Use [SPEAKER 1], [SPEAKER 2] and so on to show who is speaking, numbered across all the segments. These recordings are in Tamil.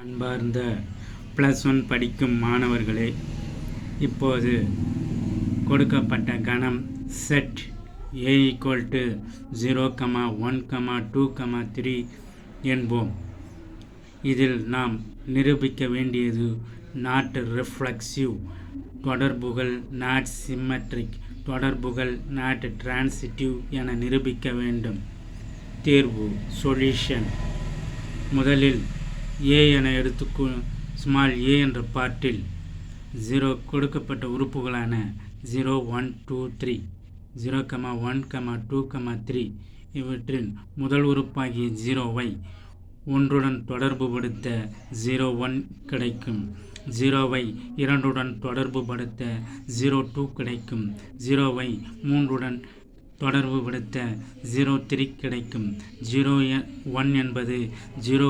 [SPEAKER 1] அன்பார்ந்த +1 படிக்கும் மாணவர்களே, இப்போது கொடுக்கப்பட்ட கணம் செட் a = 0, 1, 2, 3 என்போம். இதில் நாம் நிரூபிக்க வேண்டியது நாட் ரிஃப்ளெக்சிவ் தொடர்புகள், நாட் சிம்மெட்ரிக் தொடர்புகள், நாட் டிரான்சிட்டிவ் என நிரூபிக்க வேண்டும். தீர்வு சொல்யூஷன். முதலில் a என ஸ்மால் a என்ற பார்ட்டில் 0 கொடுக்கப்பட்ட உறுப்புகளான 0, 1, 2, 3 0, 1, 2, 3 இவற்றின் முதல் உறுப்பாகிய 0வை 1உடன் தொடர்புபடுத்த 01 கிடைக்கும். 0வை 2உடன் தொடர்புபடுத்த 02 கிடைக்கும். 0வை 3உடன் தொடர்புபடுத்த 03 கிடைக்கும். 01 என்பது 0,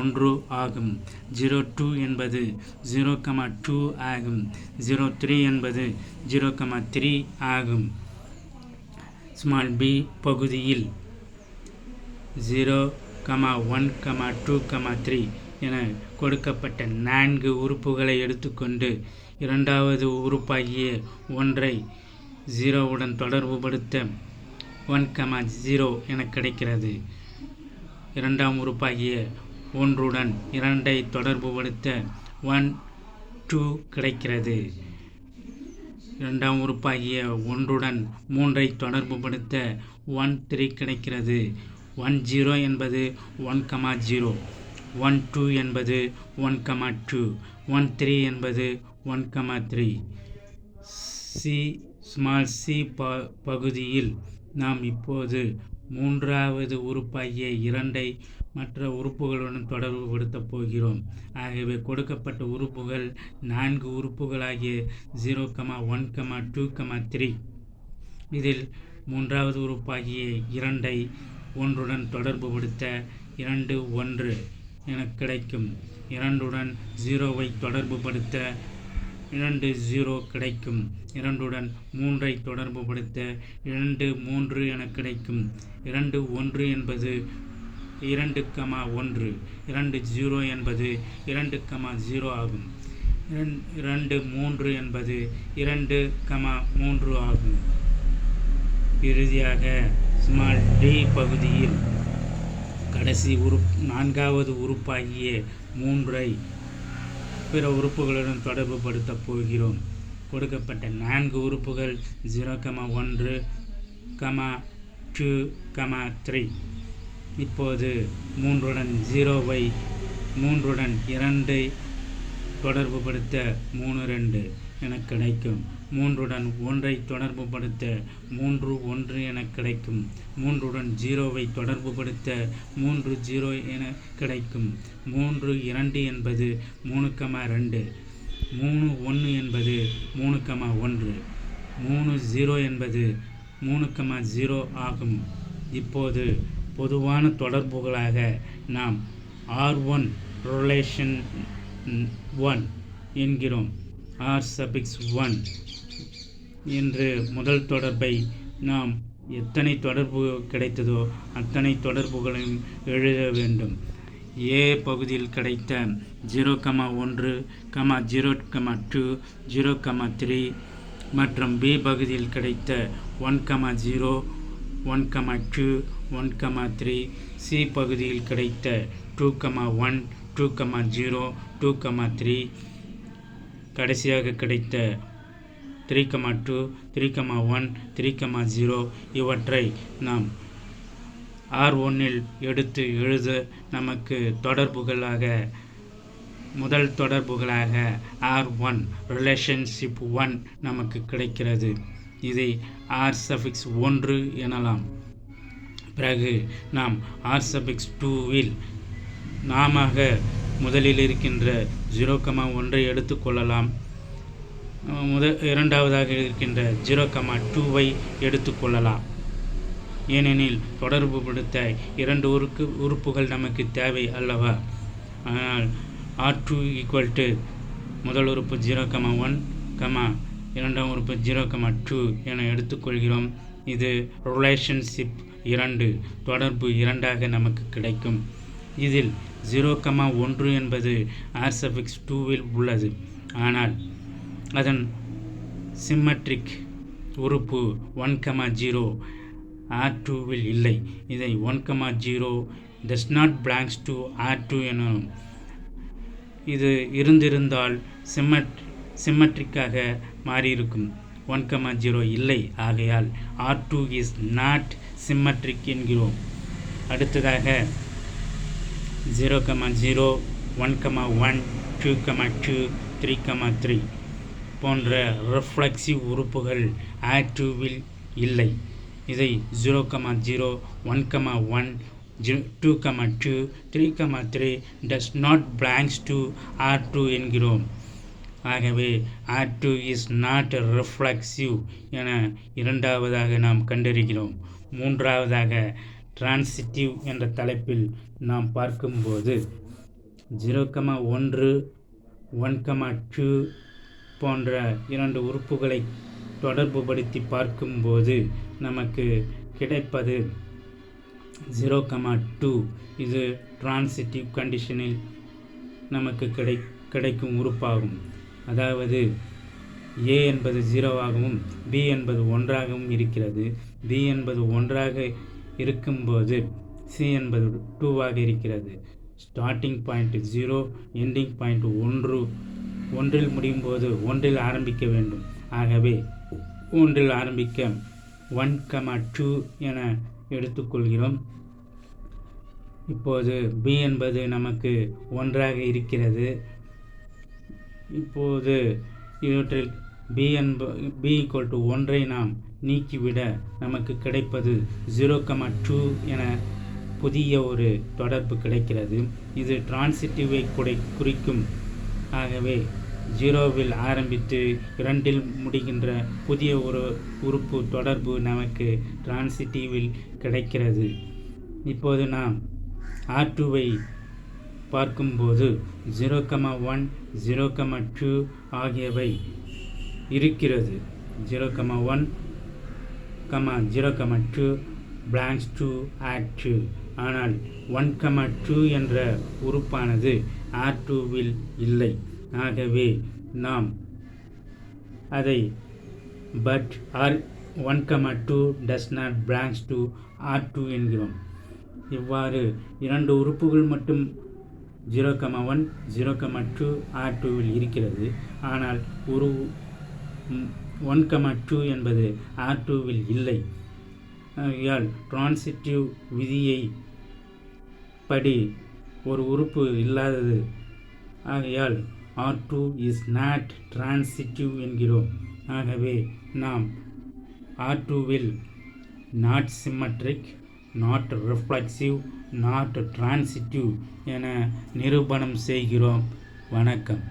[SPEAKER 1] 1 ஆகும். 02 என்பது 0, 2 ஆகும். 03 என்பது 0, 3 ஆகும். ஸ்மால் b பகுதியில் 0, 1, 2, 3 என கொடுக்கப்பட்ட 4 உறுப்புகளை எடுத்துக்கொண்டு இரண்டாவது உறுப்பாகிய 1ஐ 0உடன் தொடர்புபடுத்த 1, 0 என கிடைக்கிறது. இரண்டாம் உறுப்பாகிய 1உடன் 2ஐ தொடர்புபடுத்த 1, 2 கிடைக்கிறது. இரண்டாம் உறுப்பாகிய 1உடன் 3ஐ தொடர்புபடுத்த 1, 3 கிடைக்கிறது. 1, 0 என்பது 1, 0. 1, 2 என்பது 1, 2. 1, 3 என்பது 1, 3. ஸ்மால் c பகுதியில் நாம் இப்போது மூன்றாவது உறுப்பாகிய 2ஐ மற்ற உறுப்புகளுடன் தொடர்புபடுத்தப் போகிறோம். ஆகவே கொடுக்கப்பட்ட உறுப்புகள் 4 உறுப்புகளாகிய 0, 1, 2, 3. இதில் மூன்றாவது உறுப்பாகிய 2ஐ 1உடன் தொடர்புபடுத்த 2, 1 என கிடைக்கும். 2உடன் 0வை தொடர்புபடுத்த 2, 0 கிடைக்கும். 2உடன் 3ஐ தொடர்புபடுத்த 2, 3 என கிடைக்கும். 2, 1 என்பது 2, 1. 2, 0 என்பது 2, 0 ஆகும். 2, 3 என்பது 2, 3 ஆகும். இறுதியாக ஸ்மால் d பகுதியில் கடைசி நான்காவது உறுப்பாகிய 3ஐ பிற உறுப்புகளுடன் தொடர்புபடுத்தப் போகிறோம். கொடுக்கப்பட்ட 4 உறுப்புகள் 0, 1, 2, 3. இப்போது 3உடன் 0வை 3உடன் 2ஐ தொடர்புபடுத்த 3, 2 என கிடைக்கும். 3உடன் 1ஐ தொடர்புபடுத்த 3, 1 என கிடைக்கும். 3உடன் 0வை தொடர்புபடுத்த 3, 0 என கிடைக்கும். 3, 2 என்பது 3, 2. 3, 1 என்பது 3, 1. 3, 0 என்பது 3, 0 ஆகும். இப்போது பொதுவான தொடர்புகளாக நாம் R1 ரிலேஷன் 1 என்கிறோம். R1 என்று முதல் தொடர்பை நாம் எத்தனை தொடர்பு கிடைத்ததோ அத்தனை தொடர்புகளையும் எழுத வேண்டும். A பகுதியில் கிடைத்த 0, 1, 0, 2, 0, 3 மற்றும் B பகுதியில் கிடைத்த 1, 0, 1, 2, 1, 3, C பகுதியில் கிடைத்த 2, 1, 2, 0, 2, 3 கடைசியாக கிடைத்த 3, 2, 3, 1, 3, 0 இவற்றை நாம் R1இல் எடுத்து எழுத நமக்கு முதல் தொடர்புகளாக R1 ரிலேஷன்ஷிப் 1 நமக்கு கிடைக்கிறது. இதை R1 எனலாம். பிறகு நாம் R2வில் நாமாக முதலில் இருக்கின்ற 0, 1ஐ எடுத்துக்கொள்ளலாம். இரண்டாவதாக இருக்கின்ற 0, 2வை எடுத்துக்கொள்ளலாம். ஏனெனில் தொடர்புபடுத்த 2 உறுப்புகள் நமக்கு தேவை அல்லவா. ஆனால் R2 முதல் உறுப்பு 0, 1, இரண்டாம் உறுப்பு 0, 2 என எடுத்துக்கொள்கிறோம். இது ரிலேஷன்ஷிப் 2 தொடர்பு 2ஆக நமக்கு கிடைக்கும். இதில் 0,1 என்பது R சஃபிக்ஸ் 2வில் உள்ளது. ஆனால் அதன் சிம்மெட்ரிக் உறுப்பு 1,0 R2வில் இல்லை. இதை 1,0 does not belongs to R2 எனவும் இது இருந்திருந்தால் சிம்மெட்ரிக்காக மாறியிருக்கும். 1,0 இல்லை, ஆகையால் R2 இஸ் நாட் சிம்மெட்ரிக் என்கிறோம். அடுத்ததாக 0,0, 1,1, 2,2, 3,3 போன்ற ரிஃப்ளெக்சிவ் உறுப்புகள் R2வில் இல்லை. இதை 0,0, 1,1, 2,2, 3,3 does not belongs to R2 என்கிறோம். ஆகவே R2 is not reflexive என இரண்டாவதாக நாம் கண்டறிகிறோம். மூன்றாவதாக டிரான்சிட்டிவ் என்ற தலைப்பில் நாம் பார்க்கும்போது 0,1, 1,2 போன்ற இரண்டு உறுப்புகளை தொடர்புபடுத்தி பார்க்கும்போது நமக்கு கிடைப்பது 0,2. இது டிரான்சிட்டிவ் கண்டிஷனில் நமக்கு கிடைக்கும் உறுப்பாகும். அதாவது A என்பது 0ஆகவும் B என்பது 1ஆகவும் இருக்கிறது. B என்பது 1ஆக இருக்கும்போது C என்பது 2ஆக இருக்கிறது. Starting point 0, ending point 1. 1இல் முடியும் போது 1இல் ஆரம்பிக்க வேண்டும். ஆகவே 1இல் ஆரம்பிக்க 1,2 என எடுத்துக்கொள்கிறோம். இப்போது B என்பது நமக்கு 1ஆக இருக்கிறது. இப்போது இவற்றில் B = 1ஐ நாம் நீக்கிவிட நமக்கு கிடைப்பது 0,2 என புதிய ஒரு தொடர்பு கிடைக்கிறது. இது டிரான்சிட்டிவை குறிக்கும். ஆகவே 0வில் ஆரம்பித்து 2இல் முடிகின்ற புதிய ஒரு உறுப்பு தொடர்பு நமக்கு டிரான்சிட்டிவில் கிடைக்கிறது. இப்போது நாம் R2வை பார்க்கும்போது 0,1, 0,2 ஆகியவை இருக்கிறது. 0,1, 0,2 belongs to R2. ஆனால் 1,2 என்ற உறுப்பானது R2வில் இல்லை. ஆகவே நாம் அதை but 1,2 does not belongs to R2 என்கிறோம். இவ்வாறு இரண்டு உறுப்புகள் மட்டும் 0,1, 0,2 R2வில் இருக்கிறது. ஆனால் ஒரு 1,2 என்பது R2வில் இல்லை. ஆகையால் டிரான்சிட்டிவ் விதியை படி ஒரு உறுப்பு இல்லாதது. ஆகையால் R2 இஸ் நாட் டிரான்சிட்டிவ் என்கிறோம். ஆகவே நாம் R2வில் not symmetric, not reflexive, not transitive என நிரூபணம் செய்கிறோம். வணக்கம்.